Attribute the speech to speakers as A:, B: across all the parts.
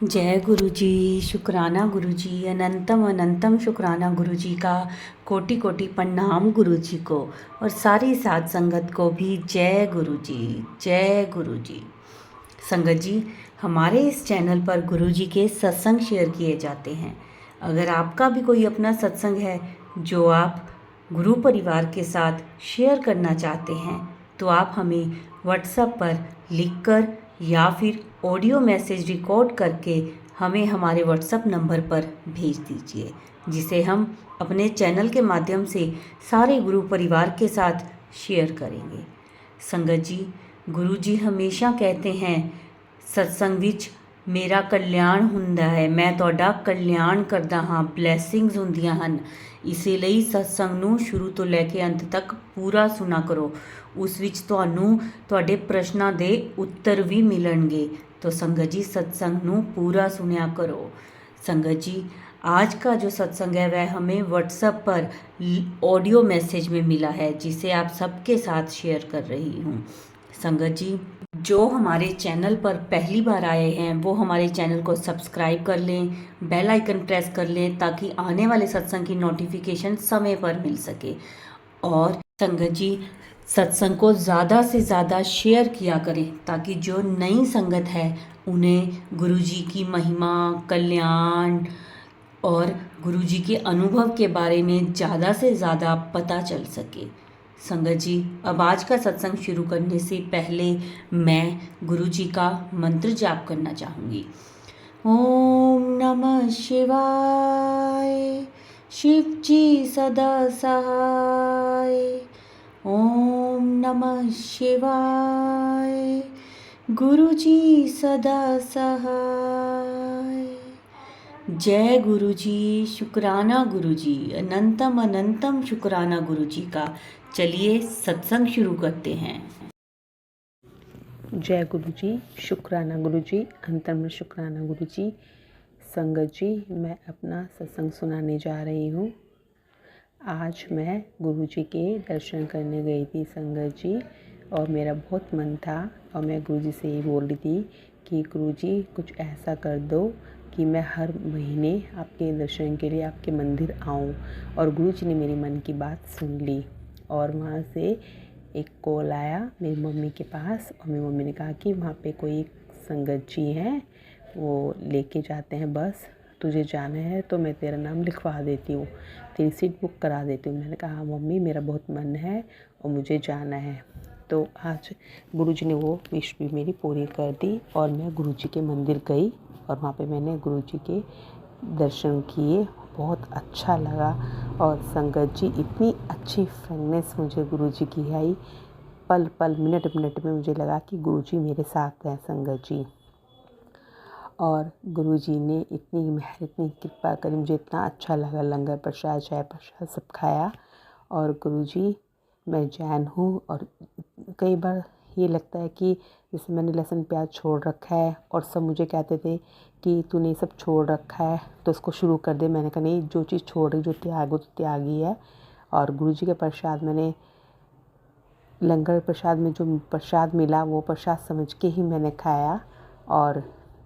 A: जय गुरु जी। शुक्राना गुरु जी, अनंतम अनंतम शुक्राना गुरु जी का। कोटि कोटि प्रणाम गुरु जी को, और सारी साध संगत को भी जय गुरु जी। जय गुरु जी। संगत जी, हमारे इस चैनल पर गुरु जी के सत्संग शेयर किए जाते हैं। अगर आपका भी कोई अपना सत्संग है जो आप गुरु परिवार के साथ शेयर करना चाहते हैं, तो आप हमें व्हाट्सएप पर लिखकर या फिर ऑडियो मैसेज रिकॉर्ड करके हमें हमारे व्हाट्सएप नंबर पर भेज दीजिए, जिसे हम अपने चैनल के माध्यम से सारे गुरु परिवार के साथ शेयर करेंगे। संगत जी, गुरु जी हमेशा कहते हैं सत्संग विच मेरा कल्याण ਹੁੰਦਾ ਹੈ, मैं ਤੁਹਾਡਾ कल्याण करदा ਹਾਂ, ਬਲੇਸਿੰਗਸ ਹੁੰਦੀਆਂ ਹਨ। ਇਸੇ ਲਈ ਸਤਸੰਗ ਨੂੰ ਸ਼ੁਰੂ ਤੋਂ ਲੈ ਕੇ ਅੰਤ ਤੱਕ ਪੂਰਾ ਸੁਣਾ ਕਰੋ। ਉਸ ਵਿੱਚ ਤੁਹਾਨੂੰ ਤੁਹਾਡੇ ਪ੍ਰਸ਼ਨਾਂ ਦੇ ਉੱਤਰ ਵੀ ਮਿਲਣਗੇ। तो संगत जी, सत्संग ਨੂੰ पूरा सुनया करो। संगत जी, आज का जो सत्संग है वह हमें व्हाट्सएप पर ऑडियो मैसेज में मिला है, जिसे आप सबके साथ शेयर कर रही हूँ। संगत जी, जो हमारे चैनल पर पहली बार आए हैं वो हमारे चैनल को सब्सक्राइब कर लें, बेल आइकन प्रेस कर लें, ताकि आने वाले सत्संग की नोटिफिकेशन समय पर मिल सके। और संगत जी, सत्संग को ज़्यादा से ज़्यादा शेयर किया करें, ताकि जो नई संगत है उन्हें गुरु जी की महिमा, कल्याण और गुरु जी के अनुभव के बारे में ज़्यादा से ज़्यादा पता चल सके। संगत जी, अब आज का सत्संग शुरू करने से पहले मैं गुरु जी का मंत्र जाप करना चाहूँगी। ओम नमः शिवाय, शिव जी सदा सहाय। ओम नमः शिवाय, गुरु जी सदा सहाय। जय गुरु जी। शुक्राना गुरु जी, अनंतम अनंतम शुक्राना गुरु जी का। चलिए सत्संग शुरू करते हैं।
B: जय गुरु जी। शुक्राना गुरु जी, अंतर्म शुक्राना गुरु जी। संगत जी, मैं अपना सत्संग सुनाने जा रही हूँ। आज मैं गुरु जी के दर्शन करने गई थी संगत जी, और मेरा बहुत मन था, और मैं गुरु जी से ये बोल रही थी कि गुरु जी कुछ ऐसा कर दो कि मैं हर महीने आपके दर्शन के लिए आपके मंदिर आऊँ। और गुरु जी ने मेरी मन की बात सुन ली, और वहाँ से एक कॉल आया मेरी मम्मी के पास, और मेरी मम्मी ने कहा कि वहाँ पे कोई संगत जी हैं, वो लेके जाते हैं बस, तुझे जाना है तो मैं तेरा नाम लिखवा देती हूँ, तेरी सीट बुक करा देती हूँ। मैंने कहा मम्मी, मेरा बहुत मन है और मुझे जाना है। तो आज गुरुजी ने वो विश भी मेरी पूरी कर दी, और मैं गुरुजी के मंदिर गई, और वहाँ पे मैंने गुरुजी के दर्शन किए। बहुत अच्छा लगा। और संगत जी, इतनी अच्छी फ्रेंडनेस मुझे गुरुजी की आई, पल पल मिनट मिनट में मुझे लगा कि गुरुजी मेरे साथ हैं संगत जी। और गुरुजी ने इतनी मेहर, इतनी कृपा करी, मुझे इतना अच्छा लगा। लंगर प्रसाद, चाय प्रसाद सब खाया। और गुरुजी, मैं जैन हूँ, और कई बार ये लगता है कि जैसे मैंने लहसुन प्याज छोड़ रखा है, और सब मुझे कहते थे कि तूने सब छोड़ रखा है तो उसको शुरू कर दे। मैंने कहा नहीं, जो चीज़ छोड़ रही, जो त्याग हो तो त्याग ही है। और गुरुजी के प्रसाद, मैंने लंगर प्रसाद में जो प्रसाद मिला वो प्रसाद समझ के ही मैंने खाया। और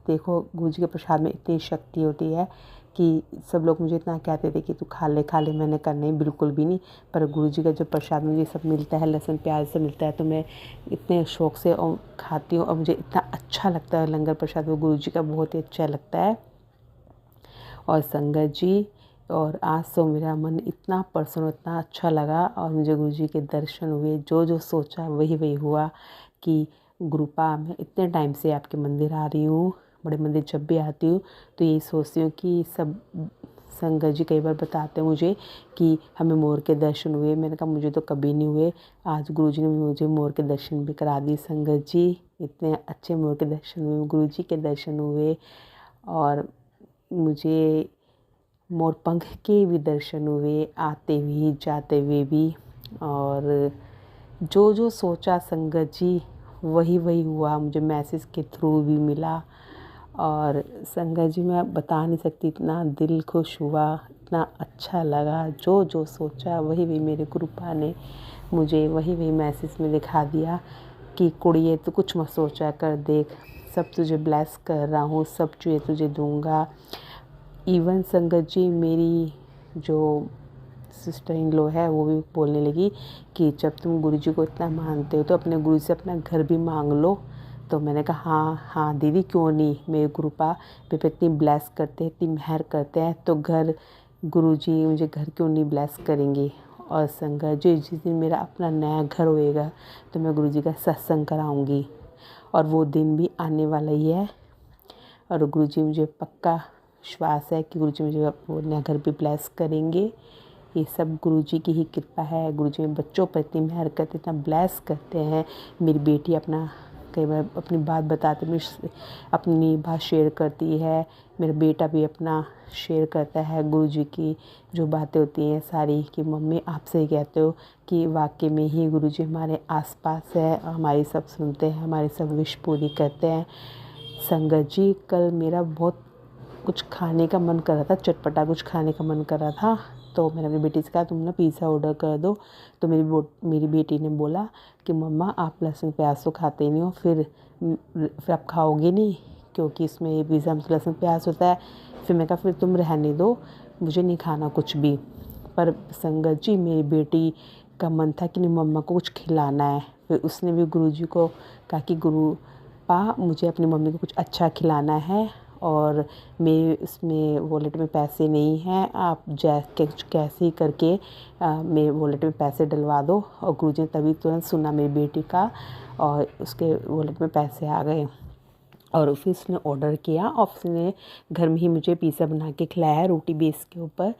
B: देखो, गुरुजी के प्रसाद में इतनी शक्ति होती है कि सब लोग मुझे इतना कहते थे कि तू खा ले खा ले। मैंने कहा नहीं, बिल्कुल भी नहीं। पर गुरुजी का जो प्रसाद मुझे सब मिलता है, लहसुन प्याज से मिलता है, तो मैं इतने शौक़ से और खाती हूँ, और मुझे इतना अच्छा लगता है लंगर प्रसाद, वो गुरुजी का बहुत ही अच्छा लगता है। और संगत जी, और आज तो मेरा मन इतना प्रसन्न, इतना अच्छा लगा, और मुझे गुरुजी के दर्शन हुए। जो जो सोचा वही वही हुआ कि गुरुपा, मैं इतने टाइम से आपके मंदिर आ रही हूँ, बड़े मंदिर जब भी आती हूँ तो यही सोचती हूँ कि सब संगत जी कई बार बताते हैं मुझे कि हमें मोर के दर्शन हुए। मैंने कहा मुझे तो कभी नहीं हुए। आज गुरुजी ने मुझे मोर के दर्शन भी करा दिए संगत जी। इतने अच्छे मोर के दर्शन हुए, गुरुजी के दर्शन हुए, और मुझे मोर पंख के भी दर्शन हुए, आते हुए जाते हुए भी। और जो जो सोचा संगत जी वही वही हुआ, मुझे मैसेज के थ्रू भी मिला। और संगत जी, मैं बता नहीं सकती, इतना दिल खुश हुआ, इतना अच्छा लगा। जो जो सोचा वही वही मेरे गुरुपा ने मुझे वही वही मैसेज में दिखा दिया कि कुड़िए तो कुछ मत सोचा कर, देख सब तुझे ब्लेस कर रहा हूँ, सब तुझे दूंगा। इवन संगत जी मेरी जो सिस्टर इन लॉ है वो भी बोलने लगी कि जब तुम गुरुजी को इतना मानते हो तो अपने गुरु से अपना घर भी मांग लो। तो मैंने कहा हाँ हाँ दीदी क्यों नहीं, मेरे गुरुपा पे इतनी ब्लेस करते हैं, इतनी मेहर करते हैं, तो घर गुरुजी मुझे घर क्यों नहीं ब्लेस करेंगे। और संगत जी जिस दिन मेरा अपना नया घर होएगा तो मैं गुरुजी का सत्संग कराऊंगी, और वो दिन भी आने वाला ही है। और गुरुजी मुझे पक्का विश्वास है कि गुरुजी मुझे वो नया घर भी ब्लेस करेंगे। ये सब गुरुजी की ही कृपा है। गुरुजी में बच्चों पर इतनी मेहर करते, इतना ब्लेस करते हैं। मेरी बेटी अपना कई बार अपनी बात बताते, अपनी बात शेयर करती है, मेरा बेटा भी अपना शेयर करता है गुरुजी की जो बातें होती हैं सारी, कि मम्मी आप सही कहते हो कि वाकई में ही गुरुजी हमारे आसपास है, हमारी सब सुनते हैं, हमारी सब विश पूरी करते हैं। संगत जी कल मेरा बहुत कुछ खाने का मन कर रहा था, चटपटा कुछ खाने का मन कर रहा था, तो मैंने अपनी बेटी से कहा तुम ना पिज़्ज़ा ऑर्डर कर दो। तो मेरी बेटी ने बोला कि मम्मा आप लहसुन प्याज तो खाते ही नहीं हो, फिर आप खाओगे नहीं क्योंकि इसमें पिज़्ज़ा में लहसुन प्याज होता है। फिर मैं कहा फिर तुम रहने दो, मुझे नहीं खाना कुछ भी। पर संगत जी मेरी बेटी का मन था कि नहीं मम्मा को कुछ खिलाना है। फिर उसने भी गुरुजी को कहा कि गुरु पा मुझे अपनी मम्मी को कुछ अच्छा खिलाना है, और मेरे उसमें वॉलेट में पैसे नहीं हैं, आप कैसे ही करके मेरे वॉलेट में पैसे डलवा दो। और गुरुजी ने तभी तुरंत सुना मेरी बेटी का, और उसके वॉलेट में पैसे आ गए। और फिर उसने ऑर्डर किया और उसने घर में ही मुझे पिज़्ज़ा बना के खिलाया, रोटी बेस के ऊपर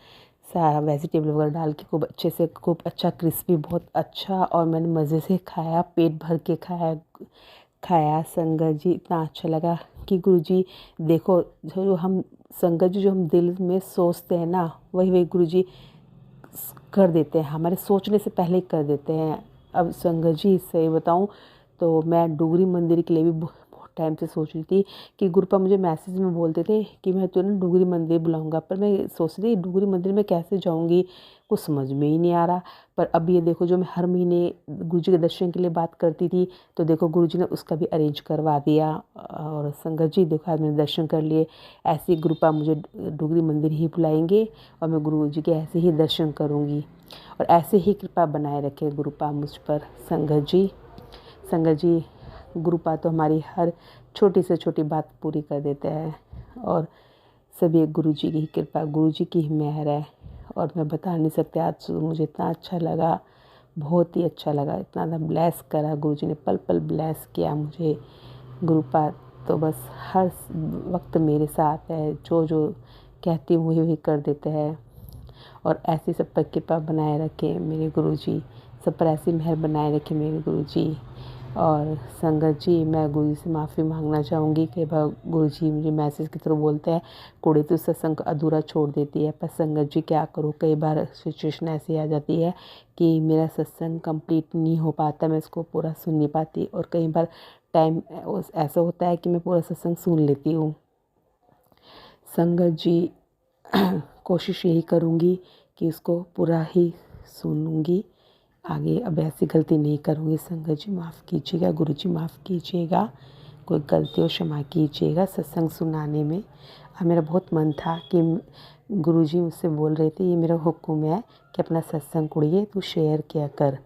B: सारा वेजिटेबल वगैरह डाल के खूब अच्छे से, खूब अच्छा क्रिस्पी, बहुत अच्छा। और मैंने मज़े से खाया, पेट भर के खाया संगत जी। इतना अच्छा लगा कि गुरुजी देखो जो हम संगत जी जो हम दिल में सोचते हैं ना वही गुरुजी कर देते हैं, हमारे सोचने से पहले ही कर देते हैं। अब संगत जी सही बताऊं तो मैं डुगरी मंदिर के लिए भी बहुत टाइम से सोच रही थी कि गुरुपा मुझे मैसेज में बोलते थे कि मैं तुझे ना डुगरी मंदिर बुलाऊंगा, पर मैं सोच रही डुगरी मंदिर में कैसे जाऊंगी, कुछ समझ में ही नहीं आ रहा। पर अब ये देखो जो मैं हर महीने गुरुजी के दर्शन के लिए बात करती थी, तो देखो गुरुजी ने उसका भी अरेंज करवा दिया। और संगत जी देखो आज मैंने दर्शन कर लिए। ऐसी गुरुपा मुझे डुगरी मंदिर ही बुलाएंगे और मैं गुरुजी के ऐसे ही दर्शन करूँगी, और ऐसे ही कृपा बनाए रखे गुरुपा मुझ पर। संगत जी गुरुपा तो हमारी हर छोटी से छोटी बात पूरी कर देते हैं, और सभी गुरुजी की ही कृपा, गुरुजी की ही मेहर है। और मैं बता नहीं सकती आज मुझे इतना अच्छा लगा, बहुत ही अच्छा लगा, इतना ज़्यादा ब्लेस करा गुरुजी ने, पल पल ब्लेस किया मुझे। गुरुपा तो बस हर वक्त मेरे साथ है, जो जो कहती हूँ वही वही कर देते हैं। और ऐसी सब पर कृपा बनाए रखे मेरे गुरुजी, सब पर ऐसी मेहर बनाए रखे मेरे गुरुजी। और संगत जी मैं गुरुजी से माफ़ी मांगना चाहूँगी। कई बार गुरुजी मुझे मैसेज की तरह बोलते हैं कुड़ी तो सत्संग को अधूरा छोड़ देती है, पर संगत जी क्या करूँ, कई बार सिचुएशन ऐसी आ जाती है कि मेरा सत्संग कंप्लीट नहीं हो पाता, मैं इसको पूरा सुन नहीं पाती। और कई बार टाइम ऐसा होता है कि मैं पूरा सत्संग सुन लेती हूँ। संगत जी कोशिश यही करूँगी कि उसको पूरा ही सुनूँगी, आगे अब ऐसी गलती नहीं करूँगी। संगत जी माफ़ कीजिएगा, गुरुजी माफ़ कीजिएगा, कोई गलती हो क्षमा कीजिएगा सत्संग सुनाने में। अब मेरा बहुत मन था कि गुरुजी मुझसे बोल रहे थे ये मेरा हुक्म है कि अपना सत्संग कुड़िए तू शेयर किया कर।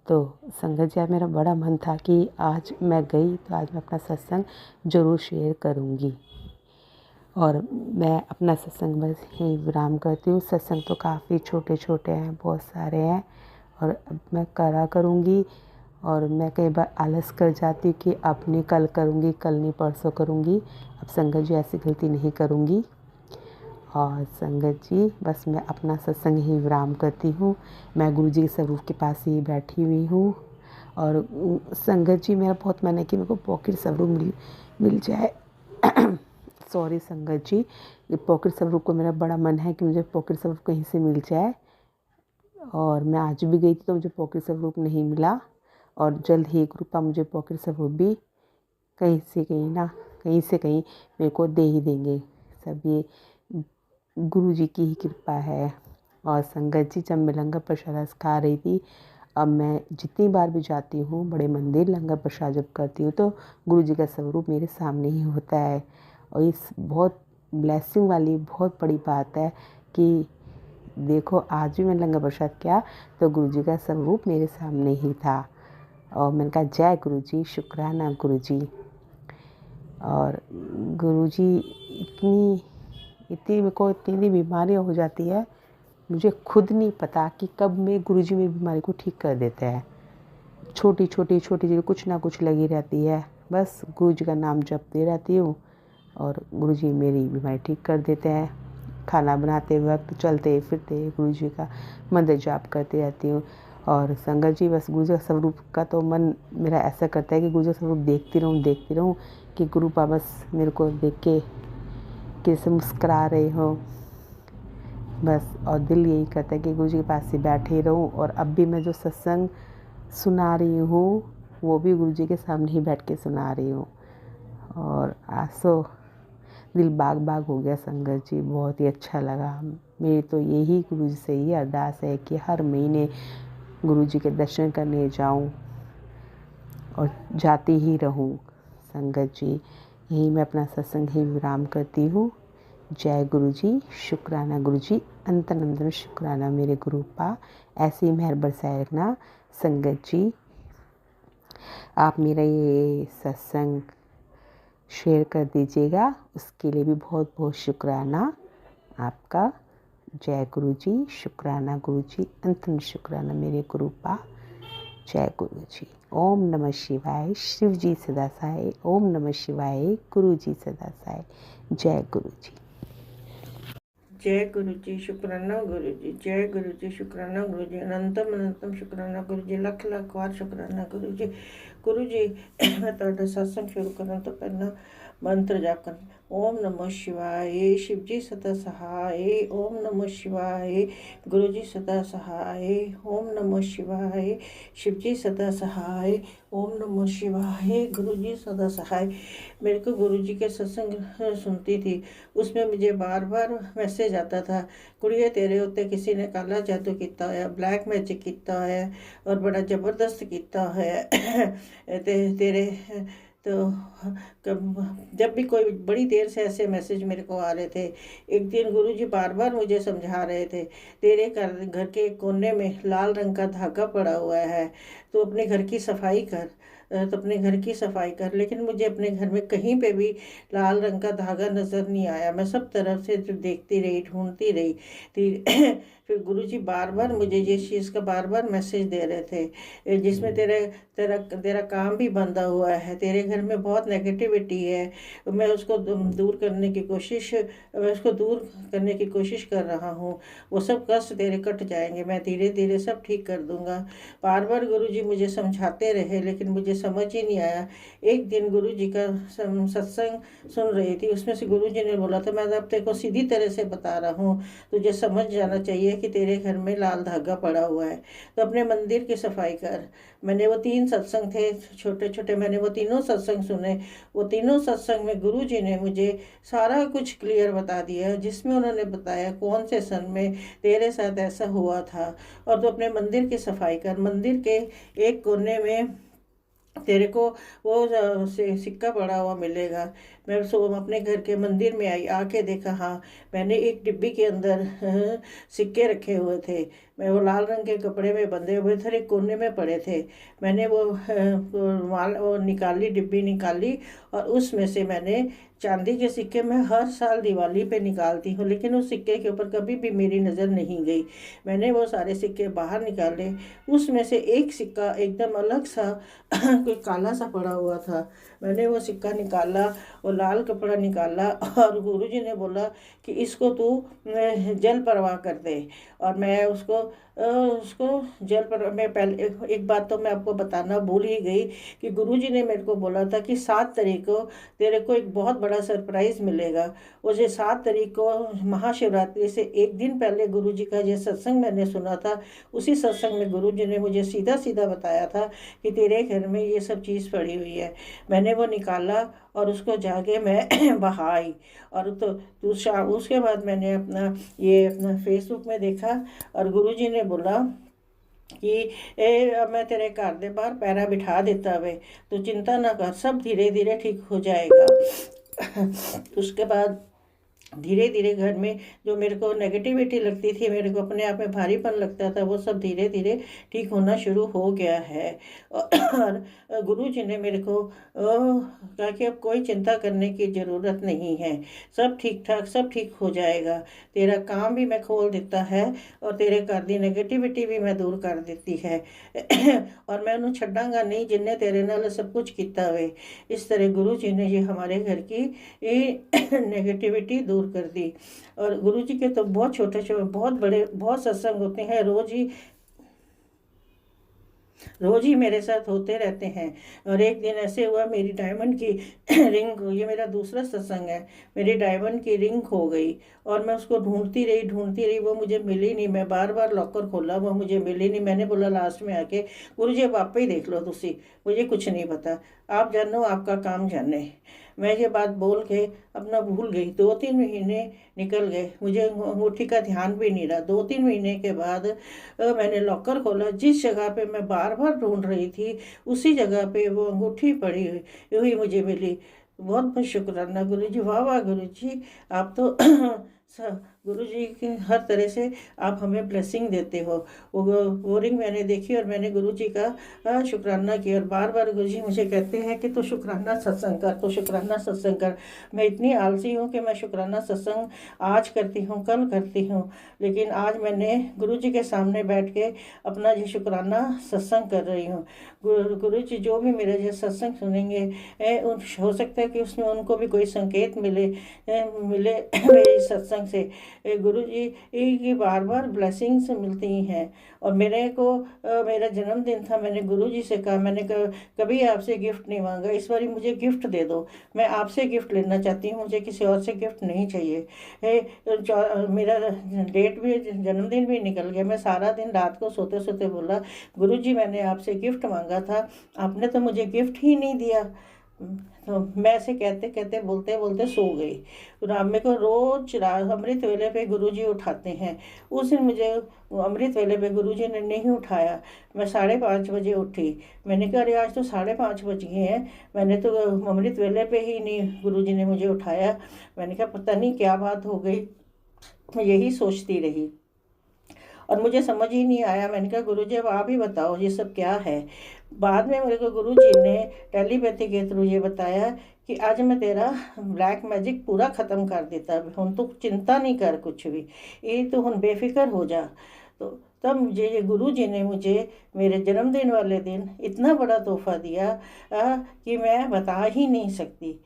B: तो संगत जी आज मेरा बड़ा मन था कि आज मैं गई तो आज मैं अपना सत्संग ज़रूर शेयर करूँगी। और मैं अपना सत्संग बस यहीं विराम करती हूँ। सत्संग तो काफ़ी छोटे छोटे हैं, बहुत सारे हैं, और अब मैं करा करूँगी। और मैं कई बार आलस कर जाती हूँ कि अब नहीं कल करूँगी, कल नहीं परसों करूँगी। अब संगत जी ऐसी गलती नहीं करूँगी। और संगत जी बस मैं अपना सत्संग ही विराम करती हूँ। मैं गुरुजी के स्वरूप के पास ही बैठी हुई हूँ। और संगत जी मेरा बहुत मन है कि मेरे को पॉकेट स्वरूप मिल जाए। सॉरी संगत जी, ये पॉकेट स्वरूप को मेरा बड़ा मन है कि मुझे पॉकेट स्वरूप कहीं से मिल जाए। और मैं आज भी गई थी तो मुझे पॉकेट स्वरूप नहीं मिला, और जल्द ही कृपा मुझे पॉकेट स्वरूप भी कहीं से कहीं ना कहीं से कहीं मेरे को दे ही देंगे। सब ये गुरु जी की ही कृपा है। और संगत जी जब मैं लंगर प्रसाद खा रही थी अब मैं जितनी बार भी जाती हूँ बड़े मंदिर लंगर प्रसाद जब करती हूँ तो गुरु जी का स्वरूप मेरे सामने ही होता है। और इस बहुत ब्लेसिंग वाली बहुत बड़ी बात है कि देखो आज भी मैंने लंगर प्रसाद किया तो गुरु जी का स्वरूप मेरे सामने ही था। और मैंने कहा जय गुरु जी, शुक्राना गुरु जी। और गुरु जी इतनी मेरे को इतनी बीमारियाँ हो जाती है, मुझे खुद नहीं पता कि कब में गुरु जी मेरी बीमारी को ठीक कर देते हैं। छोटी छोटी चीज़ कुछ ना कुछ लगी रहती है, बस गुरु जी का नाम जपती रहती हूँ और गुरु जी मेरी बीमारी ठीक कर देते हैं। खाना बनाते वक्त चलते फिरते गुरु जी का मंत्र जाप करती रहती हूँ। और संगत जी बस गुरु जी का स्वरूप का तो मन मेरा ऐसा करता है कि गुरु जी का स्वरूप देखती रहूँ कि गुरु बाबा बस मेरे को देख के कैसे मुस्कुरा रहे हो बस। और दिल यही करता है कि गुरु जी के पास ही बैठे रहूँ। और अब भी मैं जो सत्संग सुना रही हूँ वो भी गुरु जी के सामने ही बैठ के सुना रही हूँ। और आसो दिल बाग बाग हो गया संगत जी, बहुत ही अच्छा लगा। मेरी तो यही गुरु जी से ये अरदास है कि हर महीने गुरु जी के दर्शन करने जाऊं और जाती ही रहूं। संगत जी यही मैं अपना सत्संग ही विराम करती हूँ। जय गुरु जी, शुक्राना गुरु जी, अंतन शुक्राना मेरे गुरु पा। ऐसे ही मेहर बरसाए रखना संगत जी। आप मेरा ये सत्संग शेयर कर दीजिएगा, उसके लिए भी बहुत बहुत शुक्राना आपका। जय गुरु जी, शुक्राना गुरु जी, अंतिम शुक्राना मेरे गुरु पा। जय गुरु जी। ओम नमः शिवाय, शिव जी सदा सहाय। ओम नमः शिवाय, गुरु जी सदा सहाय। जय गुरु जी।
C: जय गुरु जी, शुक्राना गुरु जी। जय गुरु जी, शुक्राना गुरु जी। अनंतम अनंतम शुक्राना गुरु जी। लख लख वार शुक्राना गुरु जी। गुरु जी मैं ਤੁਹਾਡਾ सत्संग शुरू ਕਰਨ ਤੋਂ ਪਹਿਲਾਂ मंत्र जाप करना। ओम नमः शिवाय, शिव जी सदा सहाय। ओम नमः शिवाय, गुरु जी सदा सहाय। ओम नमः शिवाय, शिव जी सदा सहाय। ओम नमः शिवाय, गुरु जी सदा सहाय। मेरे को गुरु जी के सत्संग सुनती थी, उसमें मुझे बार बार मैसेज आता था, कुड़िए तेरे उत्ते किसी ने काला जादू किया होया, ब्लैक मैजिक किया होया और बड़ा जबरदस्त किया होया तेरे। तो जब भी कोई बड़ी देर से ऐसे मैसेज मेरे को आ रहे थे, एक दिन गुरुजी बार बार मुझे समझा रहे थे, तेरे घर के कोने में लाल रंग का धागा पड़ा हुआ है, तो अपने घर की सफाई कर। तो अपने घर की सफाई कर। लेकिन मुझे अपने घर में कहीं पे भी लाल रंग का धागा नज़र नहीं आया। मैं सब तरफ से देखती रही, ढूंढती रही। फिर गुरुजी बार बार मुझे इस चीज़ का बार बार मैसेज दे रहे थे, जिसमें तेरे तेरा तेरा काम भी बंधा हुआ है, तेरे घर में बहुत नेगेटिविटी है, मैं उसको दूर करने की कोशिश मैं उसको दूर करने की कोशिश कर रहा हूँ। वो सब कष्ट तेरे कट जाएंगे, मैं धीरे धीरे सब ठीक कर दूँगा। बार बार गुरुजी मुझे समझाते रहे, लेकिन मुझे समझ ही नहीं आया। एक दिन गुरुजी का सत्संग सुन रही थी, उसमें से गुरुजी ने बोला था, मैं अब तेरे को सीधी तरह से बता रहा हूँ, तुझे समझ जाना चाहिए कि तेरे घर में लाल धागा पड़ा हुआ है, तो अपने मंदिर की सफाई कर। मैंने वो 3 सत्संग थे छोटे छोटे, मैंने वो तीनों सत्संग सुने। वो तीनों सत्संग में गुरुजी ने मुझे सारा कुछ क्लियर बता दिया, जिसमें उन्होंने बताया कौन से सन में तेरे साथ ऐसा हुआ था। और तो अपने मंदिर की सफाई कर, मंदिर के एक कोने में तेरे को वो सिक्का पड़ा हुआ मिलेगा। मैं अपने घर के मंदिर में आई, आके देखा, हाँ मैंने एक डिब्बी के अंदर सिक्के रखे हुए थे। मैं वो लाल रंग के कपड़े में बंधे हुए थे, एक कोने में पड़े थे। मैंने वो निकाली, डिब्बी निकाली, और उसमें से मैंने चांदी के सिक्के मैं हर साल दिवाली पे निकालती हूँ, लेकिन उस सिक्के के ऊपर कभी भी मेरी नज़र नहीं गई। मैंने वो सारे सिक्के बाहर निकाले, उसमें से एक सिक्का एकदम अलग सा कोई काला सा पड़ा हुआ था। मैंने वो सिक्का निकाला, वो लाल कपड़ा निकाला, और गुरुजी ने बोला कि इसको तू जल प्रवाह कर दे। और मैं उसको जल पर मैं पहले एक बात तो मैं आपको बताना भूल ही गई कि गुरुजी ने मेरे को बोला था कि 7 तारीख को तेरे को एक बहुत बड़ा सरप्राइज़ मिलेगा। वो जो 7 तारीख को महाशिवरात्रि से एक दिन पहले गुरुजी का ये सत्संग मैंने सुना था। उसी सत्संग में गुरुजी ने मुझे सीधा सीधा बताया था कि तेरे घर में ये सब चीज़ पड़ी हुई है। मैंने वो निकाला और उसको जाके मैं बहाई। और तो शाम उसके बाद मैंने अपना फेसबुक में देखा, और गुरुजी ने बोला कि अब मैं तेरे घर दे बाहर पैरा बिठा देता वे, तू चिंता ना कर, सब धीरे धीरे ठीक हो जाएगा। उसके बाद धीरे धीरे घर में जो मेरे को नेगेटिविटी लगती थी, मेरे को अपने आप में भारीपन लगता था, वो सब धीरे धीरे ठीक होना शुरू हो गया है। और गुरु जी ने मेरे को कहा कि अब कोई चिंता करने की ज़रूरत नहीं है, सब ठीक ठाक, सब ठीक हो जाएगा। तेरा काम भी मैं खोल देता है और तेरे घर की नेगेटिविटी भी मैं दूर कर देती है। और मैं उन्हें छड्डांगा नहीं जिन्हें तेरे नाल सब कुछ किया हुए। इस तरह गुरु जी ने ये हमारे घर की नेगेटिविटी दूर कर दी। और गुरु जी के तो बहुत छोटे छोटे बहुत बड़े बहुत सत्संग होते हैं, रोज ही मेरे साथ होते रहते हैं। और एक दिन ऐसे हुआ, मेरी डायमंड की रिंग, ये मेरा दूसरा सत्संग है, मेरी डायमंड की रिंग खो गई। और मैं उसको ढूंढती रही, वो मुझे मिली नहीं। मैं बार बार लॉकर खोला, वो मुझे मिली नहीं। मैंने बोला लास्ट में आके, गुरु जी अब आप ही देख लो, तुसी मुझे कुछ नहीं पता, आप जानो, आपका काम जाने। मैं ये बात बोल के अपना भूल गई। 2-3 महीने निकल गए, मुझे अंगूठी का ध्यान भी नहीं रहा। 2-3 महीने के बाद मैंने लॉकर खोला, जिस जगह पे मैं बार बार ढूंढ रही थी उसी जगह पे वो अंगूठी पड़ी हुई मुझे मिली। बहुत बहुत शुक्राना गुरु जी, वाह वाह गुरु जी, आप तो गुरु जी के हर तरह से आप हमें ब्लेसिंग देते हो। वो रिंग मैंने देखी और मैंने गुरु जी का शुक्राना किया। और बार बार गुरु जी मुझे कहते हैं कि तू शुक्राना सत्संग कर, तू शुक्राना सत्संग कर। मैं इतनी आलसी हूँ कि मैं शुक्राना सत्संग आज करती हूँ, कल करती हूँ, लेकिन आज मैंने गुरु जी के सामने बैठ के अपना ये शुक्राना सत्संग कर रही हूँ। गुरु जी जो भी मेरे ये सत्संग सुनेंगे, हो सकता है कि उसमें उनको भी कोई संकेत मिले मेरे सत्संग से। गुरु जी की बार बार ब्लेसिंग्स मिलती हैं। और मेरे को मेरा जन्मदिन था, मैंने गुरु जी से कहा, मैंने कभी आपसे गिफ्ट नहीं मांगा, इस बार मुझे गिफ्ट दे दो, मैं आपसे गिफ्ट लेना चाहती हूँ, मुझे किसी और से गिफ्ट नहीं चाहिए। मेरा डेट भी, जन्मदिन भी निकल गया। मैं सारा दिन रात को सोते सोते बोला, गुरु जी मैंने आपसे गिफ्ट मांगा था, आपने तो मुझे गिफ्ट ही नहीं दिया। तो मैं ऐसे कहते कहते बोलते बोलते सो गई। राम मेरे को रोज अमृत वेले पे गुरु जी उठाते हैं। उस दिन मुझे अमृत वेले पे गुरु जी ने नहीं उठाया। मैं 5:30 बजे उठी। मैंने कहा अरे आज तो 5:30 बज गए हैं, मैंने तो अमृत वेले पे ही नहीं गुरु जी ने मुझे उठाया। मैंने कहा पता नहीं क्या बात हो गई, मैं यही सोचती रही और मुझे समझ ही नहीं आया। मैंने कहा गुरु जी अब आप ही बताओ ये सब क्या है। बाद में मेरे को गुरु जी ने टेलीपैथी के थ्रू ये बताया कि आज मैं तेरा ब्लैक मैजिक पूरा ख़त्म कर देता, हूँ तू चिंता नहीं कर कुछ भी, ये तो हूँ बेफिक्र हो जा। तो तब मुझे ये गुरु जी ने मुझे मेरे जन्मदिन वाले दिन इतना बड़ा तोहफा दिया कि मैं बता ही नहीं सकती।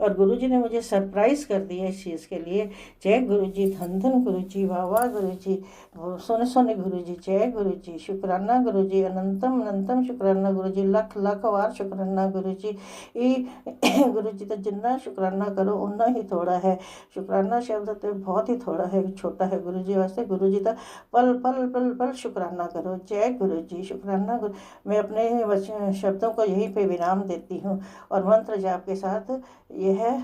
C: और गुरु जी ने मुझे सरप्राइज़ कर दिया इस चीज़ के लिए। जय गुरु जी, धन धन गुरु जी, वाह वाह गुरु जी, सोने सोने गुरु जी, जय गुरु जी, शुक्राना गुरु जी, अनंतम अनंतम शुक्राना गुरु जी, लख लख वार शुक्राना गुरु जी। गुरु जी तो जिन्ना शुक्राना करो उन्ना ही थोड़ा है। शुक्राना शब्द तो बहुत ही थोड़ा है, छोटा है गुरु जी वास्ते। गुरु जी का पल पल पल पल शुक्राना करो। जय गुरु जी, शुक्राना गुरु। मैं अपने शब्दों को यहीं पे विराम देती हूँ और मंत्र जाप के साथ यह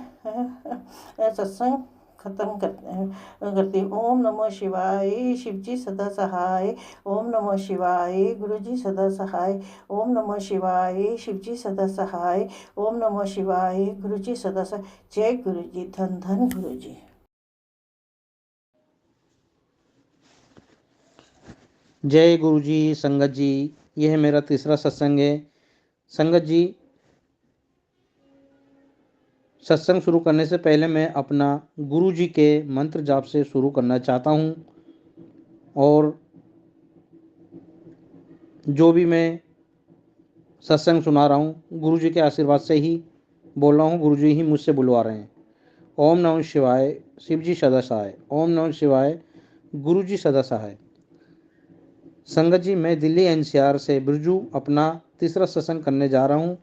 C: सत्संग खत्म करती हूँ। ओम नमो शिवाय, शिव जी सदा सहाय। ओम नमो शिवाय, गुरु जी सदा सहाय। ओम नमो शिवाय, शिव जी सदा सहाय। ओम नमो शिवाय, गुरु जी सदा सहाय। जय गुरु जी, धन धन गुरु जी।
D: जय गुरु जी। संगत जी, यह मेरा तीसरा सत्संग है। संगत जी, सत्संग शुरू करने से पहले मैं अपना गुरु जी के मंत्र जाप से शुरू करना चाहता हूँ। और जो भी मैं सत्संग सुना रहा हूँ गुरु जी के आशीर्वाद से ही बोल रहा हूँ, गुरु जी ही मुझसे बुलवा रहे हैं। ओम नमः शिवाय, शिव जी सदा सहाय। ओम नमः शिवाय, गुरु जी सदा सहाय। संगत जी, मैं दिल्ली एनसीआर से बिरजू अपना तीसरा सत्संग करने जा रहा हूँ।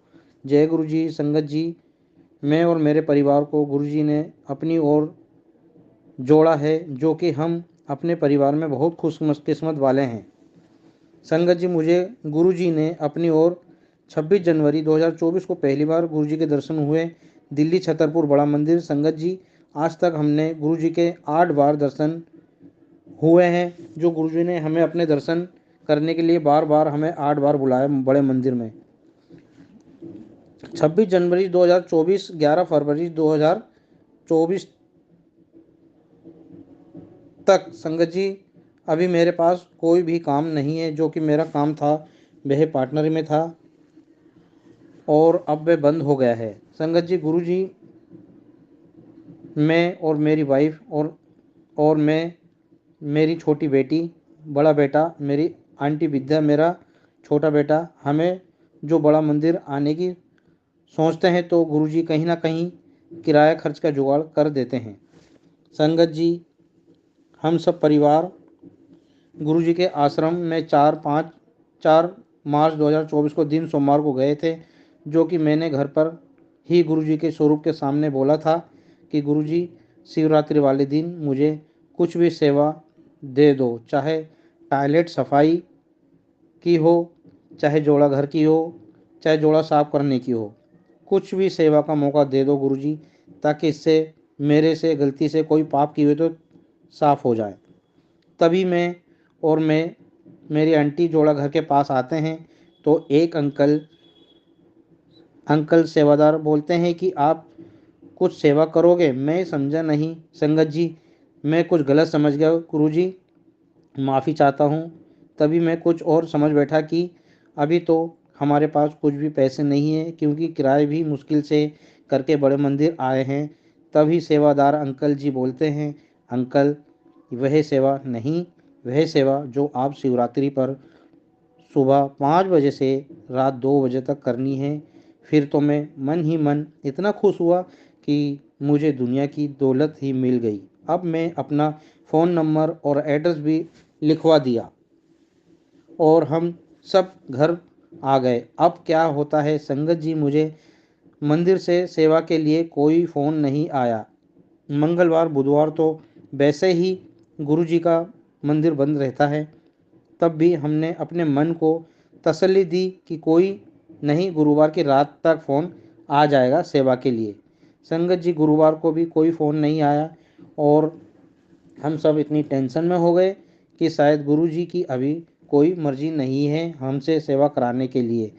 D: जय गुरु जी। संगत जी, मैं और मेरे परिवार को गुरु जी ने अपनी ओर जोड़ा है, जो कि हम अपने परिवार में बहुत खुशकिस्मत वाले हैं। संगत जी, मुझे गुरु जी ने अपनी ओर 26 जनवरी 2024 को पहली बार गुरु जी के दर्शन हुए, दिल्ली छतरपुर बड़ा मंदिर। संगत जी, आज तक हमने गुरु जी के 8 बार दर्शन हुए हैं, जो गुरु जी ने हमें अपने दर्शन करने के लिए बार बार हमें 8 बार बुलाया बड़े मंदिर में। 26 जनवरी 2024, 11 फरवरी 2024 तक संगत जी अभी मेरे पास कोई भी काम नहीं है। जो कि मेरा काम था वह पार्टनर में था और अब वह बंद हो गया है। संगत जी, गुरु जी, मैं और मेरी वाइफ और मैं, मेरी छोटी बेटी, बड़ा बेटा, मेरी आंटी विद्या, मेरा छोटा बेटा, हमें जो बड़ा मंदिर आने की सोचते हैं तो गुरुजी कहीं ना कहीं किराया खर्च का जुगाड़ कर देते हैं। संगत जी, हम सब परिवार गुरुजी के आश्रम में 4 मार्च 2024 को दिन सोमवार को गए थे। जो कि मैंने घर पर ही गुरुजी के स्वरूप के सामने बोला था कि गुरुजी, शिवरात्रि वाले दिन मुझे कुछ भी सेवा दे दो, चाहे टॉयलेट सफाई की हो, चाहे जोड़ा घर की हो, चाहे जोड़ा साफ करने की हो, कुछ भी सेवा का मौका दे दो गुरुजी, ताकि इससे मेरे से गलती से कोई पाप की हुई तो साफ हो जाए। तभी मैं मेरी आंटी जोड़ा घर के पास आते हैं तो एक अंकल सेवादार बोलते हैं कि आप कुछ सेवा करोगे। मैं समझा नहीं संगत जी, मैं कुछ गलत समझ गया गुरुजी, माफ़ी चाहता हूँ। तभी मैं कुछ और समझ बैठा कि अभी तो हमारे पास कुछ भी पैसे नहीं है, क्योंकि किराए भी मुश्किल से करके बड़े मंदिर आए हैं। तभी सेवादार अंकल जी बोलते हैं, अंकल, वह सेवा नहीं, वह सेवा जो आप शिवरात्रि पर सुबह 5 बजे से रात 2 बजे तक करनी है। फिर तो मैं मन ही मन इतना खुश हुआ कि मुझे दुनिया की दौलत ही मिल गई। अब मैं अपना फ़ोन नंबर और एड्रेस भी लिखवा दिया और हम सब घर आ गए। अब क्या होता है संगत जी, मुझे मंदिर से सेवा के लिए कोई फ़ोन नहीं आया। मंगलवार बुधवार तो वैसे ही गुरुजी का मंदिर बंद रहता है। तब भी हमने अपने मन को तसल्ली दी कि कोई नहीं, गुरुवार की रात तक फ़ोन आ जाएगा सेवा के लिए। संगत जी, गुरुवार को भी कोई फ़ोन नहीं आया और हम सब इतनी टेंशन में हो गए कि शायद गुरुजी की अभी कोई मर्जी नहीं है हमसे सेवा कराने के लिए।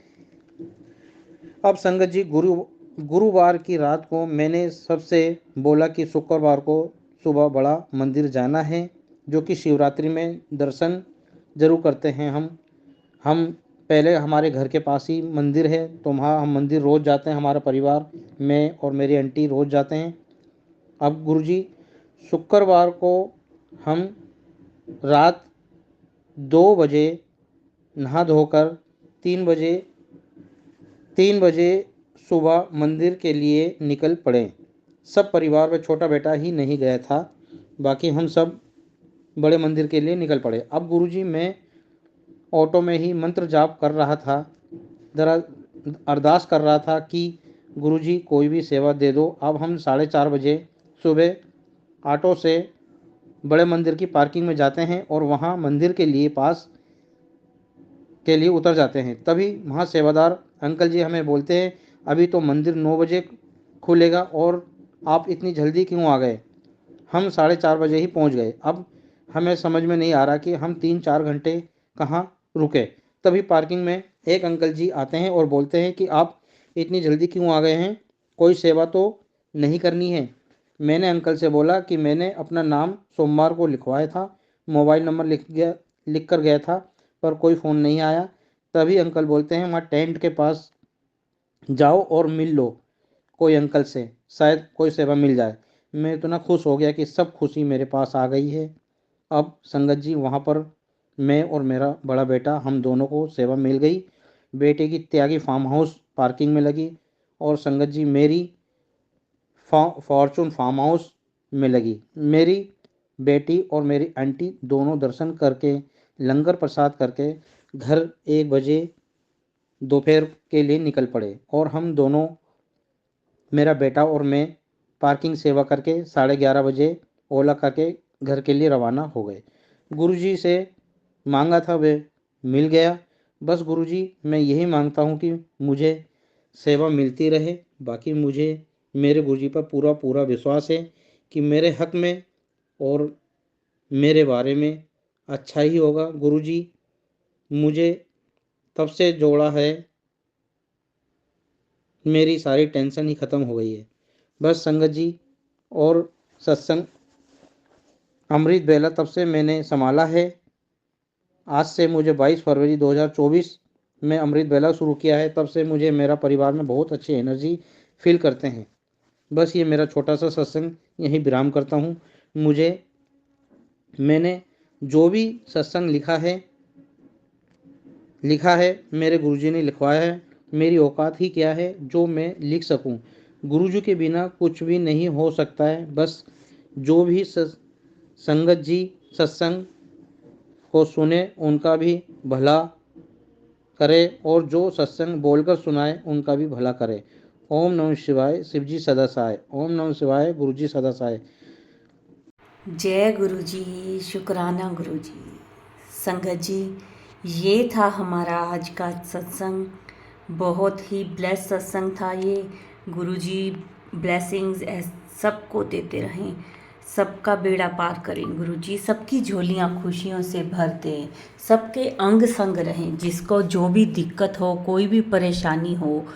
D: अब संगत जी, गुरुवार की रात को मैंने सबसे बोला कि शुक्रवार को सुबह बड़ा मंदिर जाना है, जो कि शिवरात्रि में दर्शन जरूर करते हैं। हम पहले हमारे घर के पास ही मंदिर है तो वहाँ हम मंदिर रोज़ जाते हैं, हमारा परिवार, मैं और मेरी आंटी रोज़ जाते हैं। अब गुरुजी, शुक्रवार को हम रात 2 बजे नहा धोकर 3 बजे सुबह मंदिर के लिए निकल पड़े। सब परिवार में छोटा बेटा ही नहीं गया था, बाकी हम सब बड़े मंदिर के लिए निकल पड़े। अब गुरुजी, मैं ऑटो में ही मंत्र जाप कर रहा था, जरा अरदास कर रहा था कि गुरुजी कोई भी सेवा दे दो। अब हम 4:30 बजे सुबह ऑटो से बड़े मंदिर की पार्किंग में जाते हैं और वहाँ मंदिर के लिए पास के लिए उतर जाते हैं। तभी वहाँ सेवादार अंकल जी हमें बोलते हैं, अभी तो मंदिर 9 बजे खुलेगा और आप इतनी जल्दी क्यों आ गए। हम 4:30 बजे ही पहुँच गए। अब हमें समझ में नहीं आ रहा कि हम 3-4 घंटे कहाँ रुके। तभी पार्किंग में एक अंकल जी आते हैं और बोलते हैं कि आप इतनी जल्दी क्यों आ गए हैं, कोई सेवा तो नहीं करनी है। मैंने अंकल से बोला कि मैंने अपना नाम सोमवार को लिखवाया था, मोबाइल नंबर लिख कर गया था, पर कोई फ़ोन नहीं आया। तभी अंकल बोलते हैं, वहाँ टेंट के पास जाओ और मिल लो कोई अंकल से, शायद कोई सेवा मिल जाए। मैं इतना खुश हो गया कि सब खुशी मेरे पास आ गई है। अब संगत जी, वहाँ पर मैं और मेरा बड़ा बेटा, हम दोनों को सेवा मिल गई। बेटे की त्यागी फार्म हाउस पार्किंग में लगी और संगत जी मेरी फॉर्चून फार्म हाउस में लगी। मेरी बेटी और मेरी आंटी दोनों दर्शन करके लंगर प्रसाद करके घर 1 बजे दोपहर के लिए निकल पड़े और हम दोनों, मेरा बेटा और मैं, पार्किंग सेवा करके 11:30 बजे ओला करके घर के लिए रवाना हो गए। गुरुजी से मांगा था वे मिल गया। बस गुरुजी, मैं यही मांगता हूँ कि मुझे सेवा मिलती रहे। बाकी मुझे मेरे गुरुजी पर पूरा पूरा विश्वास है कि मेरे हक में और मेरे बारे में अच्छा ही होगा। गुरुजी, मुझे तब से जोड़ा है, मेरी सारी टेंशन ही ख़त्म हो गई है। बस संगत जी और सत्संग अमृत बेला तब से मैंने संभाला है। आज से मुझे 22 फरवरी 2024 में अमृत बेला शुरू किया है। तब से मुझे मेरा परिवार में बहुत अच्छी एनर्जी फील करते हैं। बस ये मेरा छोटा सा सत्संग यहीं विराम करता हूँ। मैंने जो भी सत्संग लिखा है मेरे गुरुजी ने लिखवाया है। मेरी औकात ही क्या है जो मैं लिख सकूं। गुरुजी के बिना कुछ भी नहीं हो सकता है। बस जो भी संगत जी सत्संग को सुने उनका भी भला करे और जो सत्संग बोलकर सुनाए उनका भी भला करे। ओम नमः शिवाय। शिवजी सदा सहाय। ओम नमः शिवाय। गुरुजी सदा सहाय।
A: जय गुरु जी, शुक्राना गुरु जी। संगत जी, ये था हमारा आज का सत्संग। बहुत ही ब्लेस सत्संग था ये। गुरु जी ब्लेसिंग्स सबको देते रहें, सबका बेड़ा पार करें गुरु जी, सबकी झोलियाँ खुशियों से भर दें, सबके अंग संग रहें। जिसको जो भी दिक्कत हो, कोई भी परेशानी हो,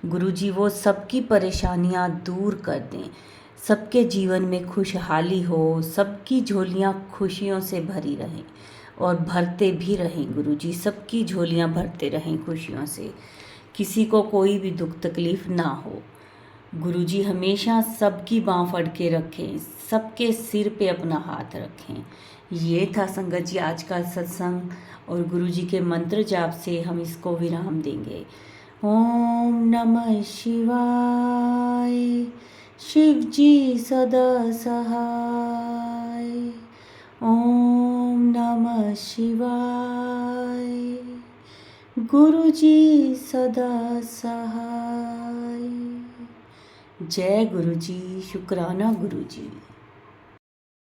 A: गुरु जी वो सबकी परेशानियाँ दूर कर दें। सबके जीवन में खुशहाली हो, सबकी झोलियाँ खुशियों से भरी रहें और भरते भी रहें गुरु जी, सबकी झोलियाँ भरते रहें खुशियों से। किसी को कोई भी दुख तकलीफ़ ना हो। गुरुजी हमेशा सबकी बाँह फड़ के रखें, सबके सिर पे अपना हाथ रखें। ये था संगत जी आज का सत्संग और गुरुजी के मंत्र जाप से हम इसको विराम देंगे। ओम नमः शिवाय। शिव जी सदा सहाय। ओम नमः शिवाय। गुरु जी सदा सहाय। जय गुरु जी, शुक्राना गुरु जी।